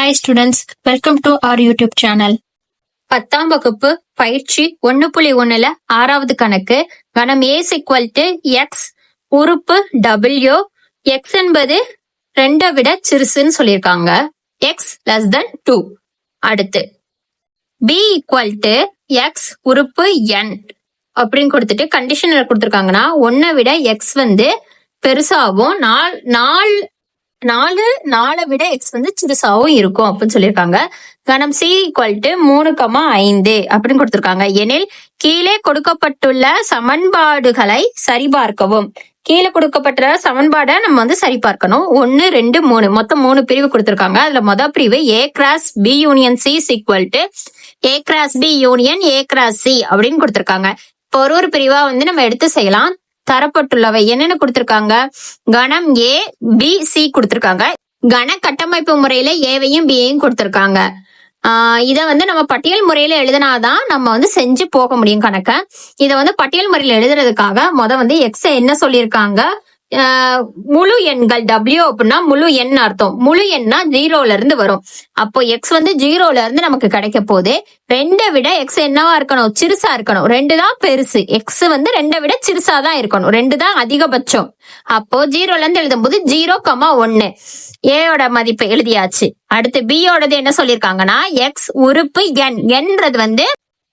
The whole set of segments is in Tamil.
Hi students, welcome to our YouTube channel. 10ஆம் வகுப்பு பயிற்சி 1.1ல 6வது கணக்கு கணம் A x உறுப்பு W x என்பது 2 விட சிறுசுன்னு சொல்லியிருக்காங்க. x less than 2. அடுத்து B x உறுப்பு n அப்படின்னு கொடுத்துட்டு கண்டிஷன்ல கொடுத்துருக்காங்கன்னா 1 விட x வந்து பெருசாவும் 4 விட x வந்து சிறுசாவும் இருக்கும் அப்படின்னு சொல்லியிருக்காங்க. கணம் C 3,5 அப்படின்னு கொடுத்திருக்காங்க. எனில் கீழே கொடுக்கப்பட்டுள்ள சமன்பாடுகளை சரிபார்க்கவும். கீழே கொடுக்கப்பட்ட சமன்பாடை நம்ம வந்து சரிபார்க்கணும். 1, 2, 3 மொத்தம் 3 பிரிவு கொடுத்திருக்காங்க. அதுல மொதல் பிரிவு A cross B union C is equal to A cross B union A cross C அப்படின்னு கொடுத்திருக்காங்க. இப்போ ஒரு பிரிவா வந்து நம்ம எடுத்து செய்யலாம். தரப்பட்டுள்ளவை என்னென்ன கொடுத்திருக்காங்க? கணம் A B C கொடுத்திருக்காங்க. கண கட்டமைப்பு முறையில ஏவையும் பியையும் கொடுத்திருக்காங்க. இத வந்து நம்ம பட்டியல் முறையில எழுதினாதான் நம்ம வந்து செஞ்சு போக முடியும் கணக்க. இத வந்து பட்டியல் முறையில எழுதுறதுக்காக வந்து எக்ஸ் என்ன சொல்லியிருக்காங்க, முழு எண்கள் W அப்படின்னா முழு எண் அர்த்தம். முழு எண்ணா 0ல இருந்து வரும். அப்போ எக்ஸ் வந்து 0ல இருந்து நமக்கு கிடைக்க போகுது. 2 விட எக்ஸ் என்னவா இருக்கணும்? சிறுசா இருக்கணும். 2 தான் பெருசு. எக்ஸ் வந்து 2 விட சிறுசா தான் இருக்கணும். 2 தான் அதிகபட்சம். அப்போ 0ல இருந்து எழுதும் போது 0,1 ஏயோட மதிப்பை எழுதியாச்சு. அடுத்து பியோடது என்ன சொல்லிருக்காங்கன்னா எக்ஸ் உறுப்பு எண். என்றது வந்து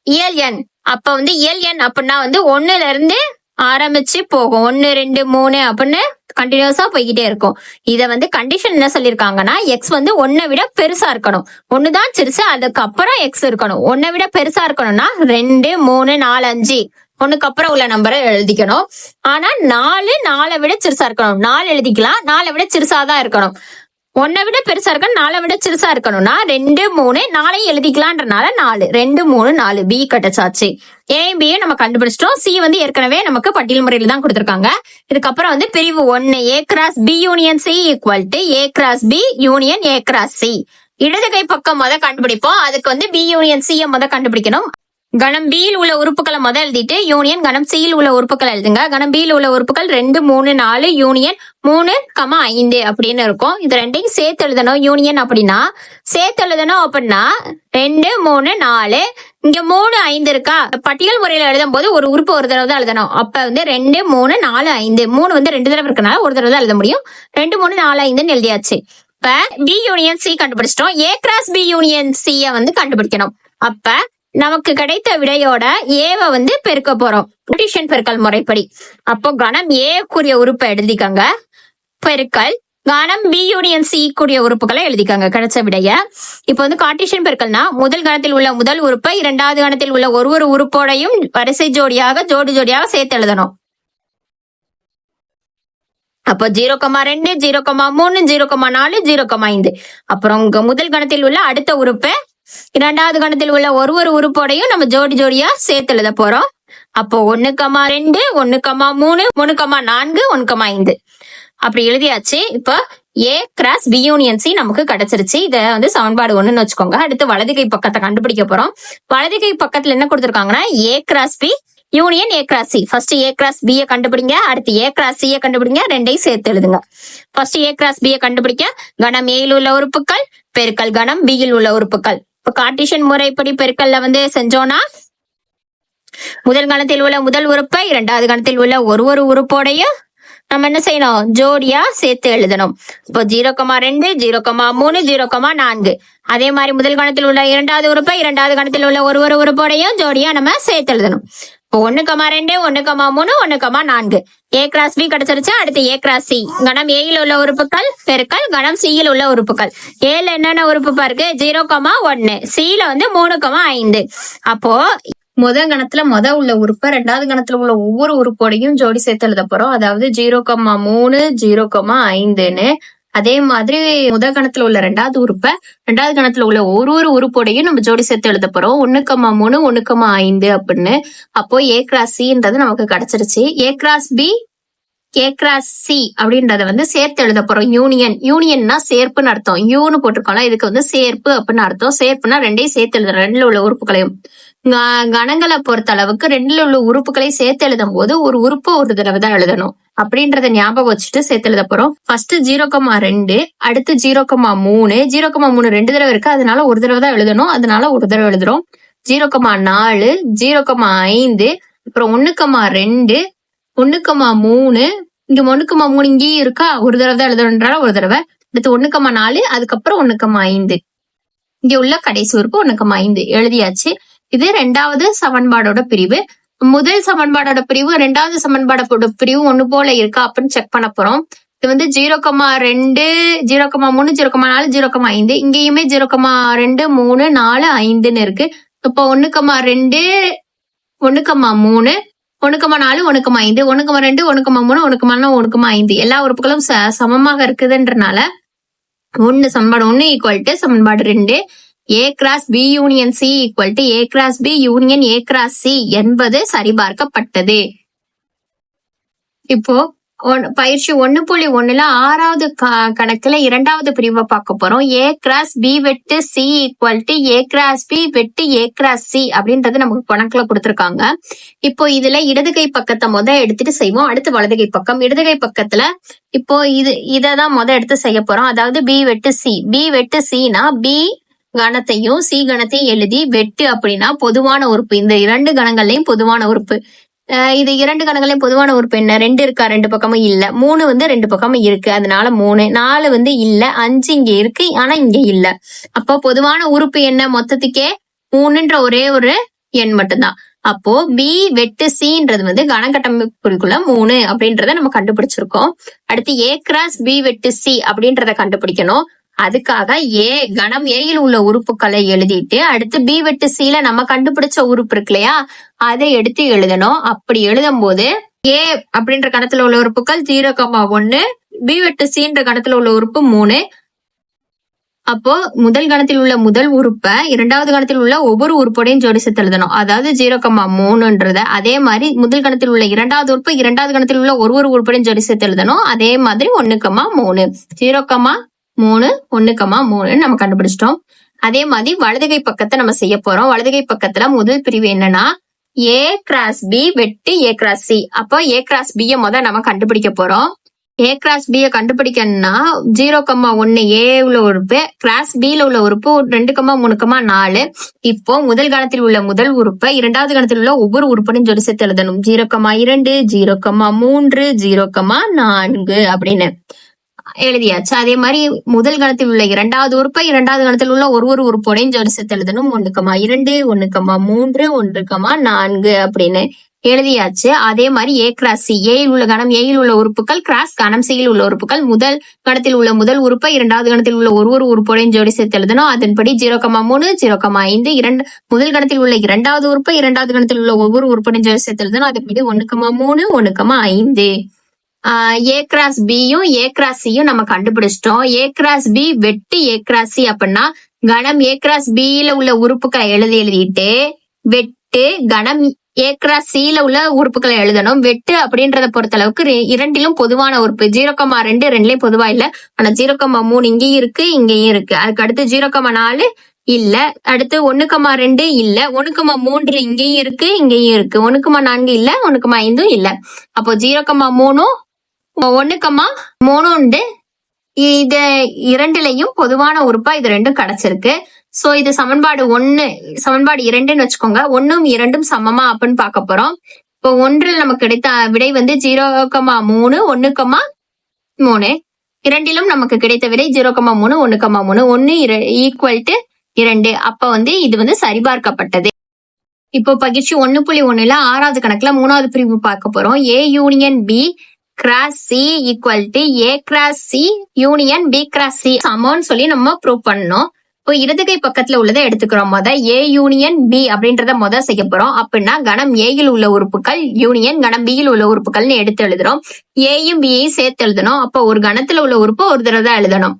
இயல் எண். அப்ப வந்து இயல் எண் அப்படின்னா வந்து 1ல இருந்து ஆரம்பிச்சு போகும். 1, 2, 3 அப்படின்னு கண்டினியூஸா போய்கிட்டே இருக்கும். இத வந்து கண்டிஷன் என்ன சொல்லிருக்காங்கன்னா எக்ஸ் வந்து 1 விட பெருசா இருக்கணும். 1 தான் சிறுசு, அதுக்கப்புறம் எக்ஸ் இருக்கணும். 1 விட பெருசா இருக்கணும்னா 2, 3, 4, 5 1க்கு அப்புறம் உள்ள நம்பரை எழுதிக்கணும். ஆனா 4 விட சிறுசா இருக்கணும். 4 எழுதிக்கலாம். 4 விட சிறுசாதான் இருக்கணும். 1 விட பெருசா இருக்கணும். 4 விட சிறுசா இருக்கணும்னா 2, 3 4 எழுதிக்கலான்றனால 4 2, 3, 4 பி கிடைச்சாச்சு. ஏ பி நம்ம கண்டுபிடிச்சிட்டோம். சி வந்து ஏற்கனவே நமக்கு பட்டியல் முறையில தான் கொடுத்திருக்காங்க. இதுக்கப்புறம் வந்து பிரிவு 1 A cross B union C equal to A cross B union A cross C. இடது கை பக்கம் கண்டுபிடிப்போம். அதுக்கு வந்து B union C கண்டுபிடிக்கணும். கணம் B யில் உள்ள உறுப்புகளை எழுதிட்டு யூனியன் கணம் C யில் உள்ள உறுப்புகளை எழுதுங்க. கணம் B யில் உள்ள உறுப்புகள் 2, 3, 4 யூனியன் 3,5 அப்படின்னு இருக்கும். இது ரெண்டையும் சேர்த்து எழுதணும். யூனியன் அப்படின்னா சேர்த்து எழுதணும் அப்படின்னா 2, 3, 4 இங்க 3, 5 இருக்கா? பட்டியல் முறையில எழுதும் போது ஒரு உறுப்பு ஒரு தடவை தான் எழுதணும். அப்ப வந்து 2, 3, 4, 5 3 வந்து 2 தடவை இருக்கனால ஒரு தடவை தான் எழுத முடியும். 2, 3, 4, 5 எழுதியாச்சு. இப்ப B யூனியன் C கண்டுபிடிச்சிட்டோம். A cross B union C வந்து கண்டுபிடிக்கணும். அப்ப நமக்கு கிடைத்த விடையோட ஏவை வந்து பெருக்க போறோம் கார்ட்டீசியன் பெருக்கல் முறைப்படி. அப்போ கணம் A கூடிய உறுப்பை எழுதிக்கங்க, பெருக்கல் கணம் B யூனியன் C கூடிய உறுப்புகளை எழுதிக்கங்க கிடைச்ச விடைய. இப்போ வந்து கார்ட்டீசியன் பெருக்கல்னா முதல் கணத்தில் உள்ள முதல் உறுப்பை 2வது கணத்தில் உள்ள ஒரு உறுப்போடையும் வரிசை ஜோடியாக சேர்த்து எழுதணும். அப்போ 0,2 0,3 0,4 0,5. அப்புறம் முதல் கணத்தில் உள்ள அடுத்த உறுப்பை 2வது கணத்தில் உள்ள ஒரு உறுப்போடையும் நம்ம ஜோடியா சேர்த்து எழுத போறோம். அப்போ 1,2 1,3 3,4 1,5 அப்படி எழுதியாச்சு. இப்போ A cross B union C நமக்கு கிடைச்சிருச்சு. இத வந்து சமன்பாடு 1ன்னு வச்சுக்கோங்க. அடுத்து வலது கை பக்கத்தை கண்டுபிடிக்க போறோம். வலது கை பக்கத்துல என்ன கொடுத்திருக்காங்கன்னா A cross B union A cross C. First A cross B கண்டுபிடிங்க. அடுத்து A cross C கண்டுபிடிங்க. ரெண்டையும் சேர்த்து எழுதுங்க. ஃபர்ஸ்ட் A cross B கண்டுபிடிக்க கணம் A யில் உள்ள உறுப்புகள் பெருக்கல் கணம் B யில் உள்ள உறுப்புகள். இப்ப கார்ட்டீசியன் முறைப்படி பெருக்கல்ல வந்து செஞ்சோம்னா முதல் கணத்தில் உள்ள முதல் உறுப்பை 2வது கணத்தில் உள்ள ஒரு உறுப்போடையும் நம்ம என்ன செய்யணும்? ஜோடியா சேர்த்து எழுதணும். இப்போ 0,2 0,3 0,4 அதே மாதிரி முதல் கணத்தில் உள்ள 2வது உறுப்பை 2வது கணத்தில் உள்ள ஒரு உறுப்போடையும் ஜோடியா நம்ம சேர்த்து எழுதணும். இப்போ 1,2 1,3 1,4 A cross B கிடைச்சிருச்சு. அடுத்து A cross C கணம் A யில் உள்ள உறுப்புகள் பெருக்கல் கணம் C யில் உள்ள உறுப்புகள். A ல என்னென்ன உறுப்பு பாருக்கு? 0,1 C ல வந்து 3,5. அப்போ முதல் கணத்துல உள்ள உறுப்பை 2வது கணத்துல உள்ள ஒவ்வொரு உறுப்போடையும் ஜோடி சேர்த்து எழுத போறோம். அதாவது 0,3 0,5ன்னு. அதே மாதிரி முதல் கணத்துல உள்ள 2வது உறுப்பை 2வது கணத்துல உள்ள ஒரு உறுப்போடையும் நம்ம ஜோடி சேர்த்து எழுத போறோம். 1,3 1,5 அப்படின்னு. அப்போ A cross Cன்றது நமக்கு கிடைச்சிருச்சு. A cross B A cross C அப்படின்றத வந்து சேர்த்து எழுத போறோம். யூனியன்னா சேர்ப்புன்னு அர்த்தம். யூன்னு போட்டிருக்கோம்ல, இதுக்கு வந்து சேர்ப்பு அப்படின்னு அர்த்தம். சேர்ப்புனா ரெண்டையும் சேர்த்து எழுதுறோம், 2ல உள்ள உறுப்புகளையும். கணங்களை பொறுத்த அளவுக்கு 2ல உள்ள உறுப்புகளை சேர்த்து எழுதும் போது ஒரு உறுப்பு ஒரு தடவை தான் எழுதணும். அப்படின்றத ஞாபகம் வச்சுட்டு சேர்த்து எழுத போறோம். ஃபர்ஸ்ட் 0,2, அடுத்து 0,3. 0,3 2 தடவை இருக்கு, அதனால ஒரு தடவை தான் எழுதணும், அதனால ஒரு தடவை எழுதுறோம். 0,4, 0,5, அப்புறம் 1,2, 1,3. இங்க 1,3 இங்கேயும் இருக்கா, ஒரு தடவை தான் எழுதணும்ன்றால ஒரு தடவை. அடுத்து 1,4, அதுக்கப்புறம் 1,5. இங்க உள்ள கடைசி உறுப்பு 1,5 எழுதியாச்சு. இது இரண்டாவது சமன்பாடோட பிரிவு. முதல் சமன்பாடோட பிரிவு இரண்டாவது சமன்பாடோட பிரிவு ஒண்ணு போல இருக்கா அப்படின்னு செக் பண்ண போறோம். இது வந்து 0,2, 0,3, 0,4, 0,5. இங்கேயுமே 0,2, 3, 4, 5ன்னு இருக்கு. இப்போ 1,2, 1,3, 1,4, 1,5, 1,2, 1,3, 1,4, 1,5 எல்லா உறுப்புகளும் சமமாக இருக்குதுன்றனால சமன்பாடு 1 ஈக்குவல் டு சமன்பாடு 2 A cross B union C equal to A cross B union A cross C என்பது சரிபார்க்கப்பட்டது. இப்போ பயிற்சி 1.1ல 6வது கணக்குல இரண்டாவது பிரிவை பார்க்க போறோம். A கிராஸ் B வெட்டு C equal to A cross B வெட்டு A கிராஸ் C அப்படின்றது நமக்கு கணக்குல கொடுத்திருக்காங்க. இப்போ இதுல இடது கை பக்கத்தை எடுத்துட்டு செய்வோம். அடுத்து வலது கை பக்கம். இடது கை பக்கத்துல இப்போ இததான் எடுத்து செய்ய போறோம். அதாவது B வெட்டு C. B வெட்டு Cனா B கணத்தையும் C கணத்தையும் எழுதி வெட்டு அப்படின்னா பொதுவான உறுப்பு. இந்த இரண்டு கணங்கள்லயும் பொதுவான உறுப்பு. இது இரண்டு கணங்களையும் பொதுவான உறுப்பு என்ன? 2 இருக்கா, 2 பக்கமும் இல்ல. 3 வந்து 2 பக்கமும் இருக்கு, அதனால 3. 4 வந்து இல்ல, 5 இங்க இருக்கு, ஆனா இங்க இல்ல. அப்போ பொதுவான உறுப்பு என்ன? மொத்தத்துக்கே 3ன்ற ஒரே ஒரு எண் மட்டும்தான். அப்போ B வெட்டு Cன்றது வந்து கணக்கட்டமைப்புக்குள்ள 3 அப்படின்றத நம்ம கண்டுபிடிச்சிருக்கோம். அடுத்து A கிராஸ் B வெட்டு C அப்படின்றத கண்டுபிடிக்கணும். அதுக்காக கணம் ஏயில் உள்ள உறுப்புகளை எழுதிட்டு அடுத்து B வெட்டு Cல நம்ம கண்டுபிடிச்ச உறுப்பு இருக்கு இல்லையா, அதை எடுத்து எழுதணும். அப்படி எழுதும் போது A அப்படின்ற கணத்துல உள்ள உறுப்புகள் 0,1, B வெட்டு Cன்ற கணத்துல உள்ள உறுப்பு 3. அப்போ முதல் கணத்தில் உள்ள முதல் உறுப்பை இரண்டாவது கணத்தில் உள்ள ஒவ்வொரு உறுப்போடையும் ஜோடி சேர்த்து எழுதணும். அதாவது 0,3ன்றத அதே மாதிரி முதல் கணத்தில் உள்ள இரண்டாவது உறுப்பு இரண்டாவது கணத்தில் உள்ள ஒரு உறுப்போடையும் ஜோடி சேர்த்து எழுதணும். அதே மாதிரி 1,3 0,3 1,3 நம்ம கண்டுபிடிச்சிட்டோம். அதே மாதிரி வலதுகை பக்கத்தை நம்ம செய்ய போறோம். வலதுகை பக்கத்துல முதல் பிரிவு என்னன்னா A கிராஸ் B வெட்டு A கிராஸ் C. அப்போ A கிராஸ் B நம்ம கண்டுபிடிக்க போறோம். A கிராஸ் B கண்டுபிடிக்கணும்னா 0,1 A உள்ள உறுப்பு கிராஸ் B உள்ள உறுப்பு 2,3,4. இப்போ முதல் கணத்தில் உள்ள முதல் உறுப்பை இரண்டாவது கணத்தில் உள்ள ஒவ்வொரு உறுப்பையும் ஜோடி சேர்த்து எழுதணும். 0,2 0,3 0,4 அப்படின்னு எழுதியாச்சு. அதே மாதிரி முதல் கணத்தில் உள்ள இரண்டாவது உறுப்பை இரண்டாவது கணத்தில் உள்ள ஒரு உறுப்போடையும் ஜோடி சேர்த்து எழுதணும். 1,2 1,3 1,4 அப்படின்னு எழுதியாச்சு. அதே மாதிரி A கிராஸ் C. ஏயில் உள்ள கணம் ஏயில் உள்ள உறுப்புகள் கிராஸ் கணம் Cயில் உள்ள உறுப்புகள் முதல் கணத்தில் உள்ள முதல் உறுப்பை இரண்டாவது கணத்தில் உள்ள ஒரு உறுப்போடையும் ஜோடி சேர்த்து எழுதணும். அதன்படி 0,3 0,5 முதல் கணத்தில் உள்ள இரண்டாவது உறுப்பை இரண்டாவது கணத்தில் உள்ள ஒவ்வொரு உறுப்போடையும் ஜோடி சேர்த்து எழுதணும். அதன்படி 1,3 1,5. A கிராஸ் Bயும் A கிராஸ் Cயும் நம்ம கண்டுபிடிச்சிட்டோம். A கிராஸ் B வெட்டு A கிராஸ் C அப்படின்னா கணம் A கிராஸ் Bல உள்ள உறுப்புகளை எழுதிட்டு வெட்டு கணம் A கிராஸ் Cல உள்ள உறுப்புகளை எழுதணும். வெட்டு அப்படின்றத பொறுத்த அளவுக்கு இரண்டிலும் பொதுவான உறுப்பு 0,2 ரெண்டுலயும் பொதுவா இல்ல, ஆனா 0,3 இங்கேயும் இருக்கு இங்கேயும் இருக்கு. அதுக்கு அடுத்து 0,4 இல்ல, அடுத்து 1,2 இல்ல, 1,3 இங்கேயும் இருக்கு இங்கேயும் இருக்கு, 1,4 இல்ல, 1,5 இல்ல. அப்போ 0,3 1,3 இது இரண்டுலயும் பொதுவான உறுப்பா இது ரெண்டும் கிடைச்சிருக்கு. சோ இது சமன்பாடு 1 சமன்பாடு 2ன்னு வச்சுக்கோங்க. 1ம் 2ம் சமமா அப்படின்னு பார்க்க போறோம். இப்போ 1ல் நமக்கு கிடைத்த விடை வந்து 0,3 1,3. இரண்டிலும் நமக்கு கிடைத்த விடை 0,3 1,3 1 ஈக்குவல் டு 2. அப்ப வந்து இது வந்து சரிபார்க்கப்பட்டது. இப்போ பயிற்சி 1.1ல 6வது கணக்குல 3வது பிரிவு பார்க்க போறோம். A union B cross C equal to A cross C union B cross C சமம்னு சொல்லி நம்ம ப்ரூவ் பண்ணணும். இப்போ இடது கை பக்கத்துல உள்ளதை எடுத்துக்கிறோம். A யூனியன் B அப்படின்றத செய்ய போறோம். அப்படின்னா கணம் Aயில் உள்ள உறுப்புகள் யூனியன் கணம் Bயில் உள்ள உறுப்புகள்னு எடுத்து எழுதுறோம். Aயும் Bயையும் சேர்த்து எழுதணும். அப்போ ஒரு கணத்துல உள்ள உறுப்பு ஒரு தடவை தான் எழுதணும்.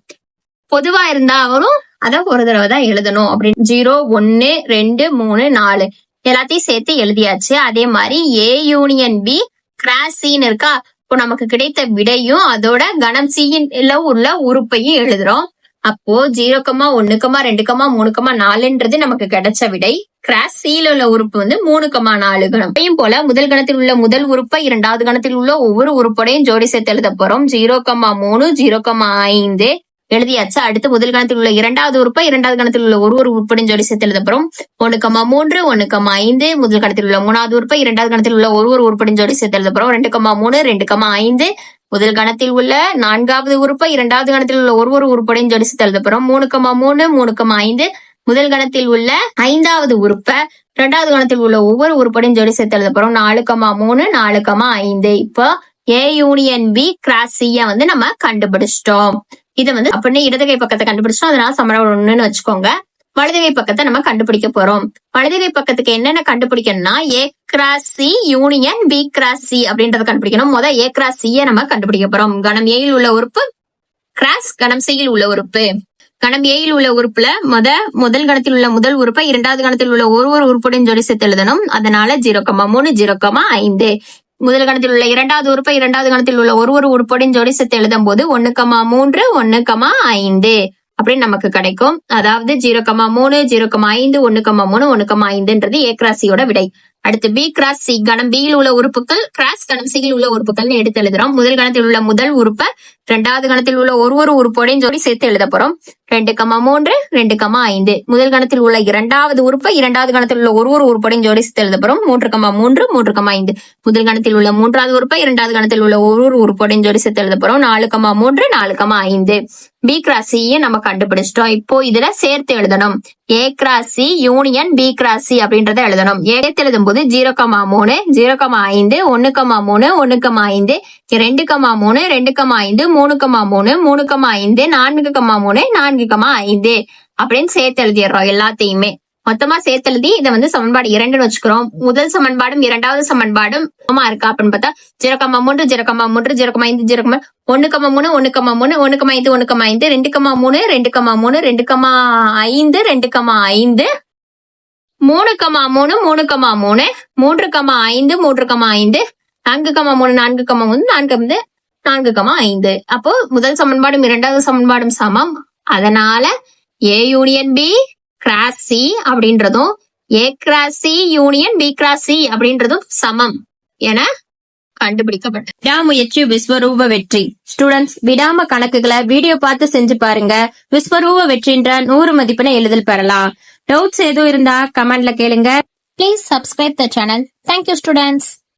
பொதுவா இருந்தா அவரும் அத ஒரு தடவை தான் எழுதணும். அப்படின்னு 0 1 2 3 4 எல்லாத்தையும் சேர்த்து எழுதியாச்சு. அதே மாதிரி A யூனியன் B கிராஸ் Cன்னு இருக்கா, இப்போ நமக்கு கிடைத்த விடையும் அதோட கணம் Cல உள்ள உறுப்பையும் எழுதுறோம். அப்போ 0,1,2,3,4ன்றது நமக்கு கிடைச்ச விடை. கிராஸ் சில உள்ள உறுப்பு வந்து 3,4 கணம். எப்பயும் போல முதல் கணத்தில் உள்ள முதல் உறுப்பை இரண்டாவது கணத்தில் உள்ள ஒவ்வொரு உறுப்போடையும் ஜோடி சேர்த்து எழுத போறோம். 0,3 0,5 எழுதியாச்சு. அடுத்து முதல் கணத்தில் உள்ள இரண்டாவது உறுப்பை இரண்டாவது கணத்தில் உள்ள ஒரு உறுப்பையும் ஜோடி சேர்த்து எழுத போறோம். 1,3 1,5 முதல் கணத்தில் உள்ள மூணாவது உறுப்பை இரண்டாவது கணத்தில் உள்ள ஒரு உறுப்பையும் ஜோடி சேர்த்து எழுத போறோம். 2,3 2,5 முதல் கணத்தில் உள்ள நான்காவது உறுப்பை இரண்டாவது கணத்தில் உள்ள ஒரு உறுப்பையும் ஜோடி சேர்த்து எழுத போறோம். 3,3 3,5 முதல் கணத்தில் உள்ள ஐந்தாவது உறுப்பை இரண்டாவது கணத்தில் உள்ள ஒவ்வொரு உறுப்பையும் ஜோடி சேர்த்து எழுத போறோம். 4,3 4,5 இப்போ A union B cross C வந்து நம்ம கண்டுபிடிச்சிட்டோம். இதை வந்து அப்படின்னு இடதுகை பக்கத்தை கண்டுபிடிச்சிட்டோம். அதனால சமன்பாடு 1ன்னு வச்சுக்கோங்க. வலதுகை பக்கத்தை நம்ம கண்டுபிடிக்க போறோம். வலதுகை பக்கத்துக்கு என்னென்ன கண்டுபிடிக்கணும்னா A cross C union B cross C அப்படின்றத கண்டுபிடிக்கணும். முதல் A கிராஸ் C நம்ம கண்டுபிடிக்க போறோம். கணம் A யில் உள்ள உறுப்பு கிராஸ் கணம் C யில் உள்ள உறுப்பு. கணம் A யில் உள்ள உறுப்புல முதல் கணத்தில் உள்ள முதல் உறுப்பை இரண்டாவது கணத்தில் உள்ள ஒரு உறுப்புடன் ஜோடி சேர்த்து எழுதணும். அதனால 0,3 0,5 முதல் கணத்தில் உள்ள இரண்டாவது உறுப்பை இரண்டாவது கணத்தில் உள்ள ஒரு உறுப்புடன் ஜோடி சேர்த்து எழுதும் போது 1,3 1,5 அப்படின்னு நமக்கு கிடைக்கும். அதாவது 0,3 0,5 1,3 1,5ன்றது A கிராஸ் C யோட விடை. அடுத்து B கிராஸ் C கணம் B யில் உள்ள உறுப்புகள் கிராஸ் கணம் C யில் உள்ள உறுப்புகள் எடுத்து எழுதுறோம். முதல் கணத்தில் உள்ள முதல் உறுப்பை இரண்டாவது கணத்தில் உள்ள ஒரு உறுப்போடையும் ஜோடி சேர்த்து எழுத போறோம். 2,3 2,5 முதல் கணத்தில் உள்ள இரண்டாவது உறுப்பை இரண்டாவது கணத்தில் உள்ள ஒரு உறுப்போடையும் ஜோடி சேர்த்து எழுத போறோம். 3,3 3,5 முதல் கணத்தில் உள்ள மூன்றாவது உறுப்பை இரண்டாவது கணத்தில் உள்ள ஒரு உறுப்போடையும் ஜோடி சேர்த்து எழுத போறோம். 4,3 4,5 B கிராஸ் C நம்ம கண்டுபிடிச்சிட்டோம். இப்போ இதுல சேர்த்து எழுதணும். A cross C union B cross C அப்படின்றத எழுதணும். எடுத்து எழுதும் போது 0,3 0,5 1,3 1,5 2,3 2,5 3,3 3,5 4,3 4,5 அப்படின்னு சேர்த்து எழுதிடுறோம். எல்லாத்தையுமே மொத்தமா சேர்த்து எழுதி இதை வந்து சமன்பாடு 2ன்னு வச்சுக்கிறோம். முதல் சமன்பாடும் இரண்டாவது சமன்பாடும் இருக்கா அப்படின்னு பார்த்தா 0,3 0,3 0,5 0,1,3 1,3 1,5 1,5 2,3 2,3 2,5 2,5 3,3 3,3 3,5 3,5 4,3 4,3 4,5 அப்போ முதல் சமன்பாடும் இரண்டாவது சமன்பாடும் சமம். அதனால A union B cross C அப்படின்றதும் A cross C union B cross C அப்படின்றதும் சமம் என கண்டுபிடிக்கப்பட்டது. விடாமுயற்சி விஸ்வரூப வெற்றி. ஸ்டூடெண்ட்ஸ், விடாம கணக்குகளை வீடியோ பார்த்து செஞ்சு பாருங்க. விஸ்வரூப வெற்றின்ற 100 மதிப்பெண்ணை எளிதில் பெறலாம். டவுட்ஸ் எதுவும் இருந்தா கமெண்ட்ல கேளுங்க. Please subscribe the channel. Thank you students.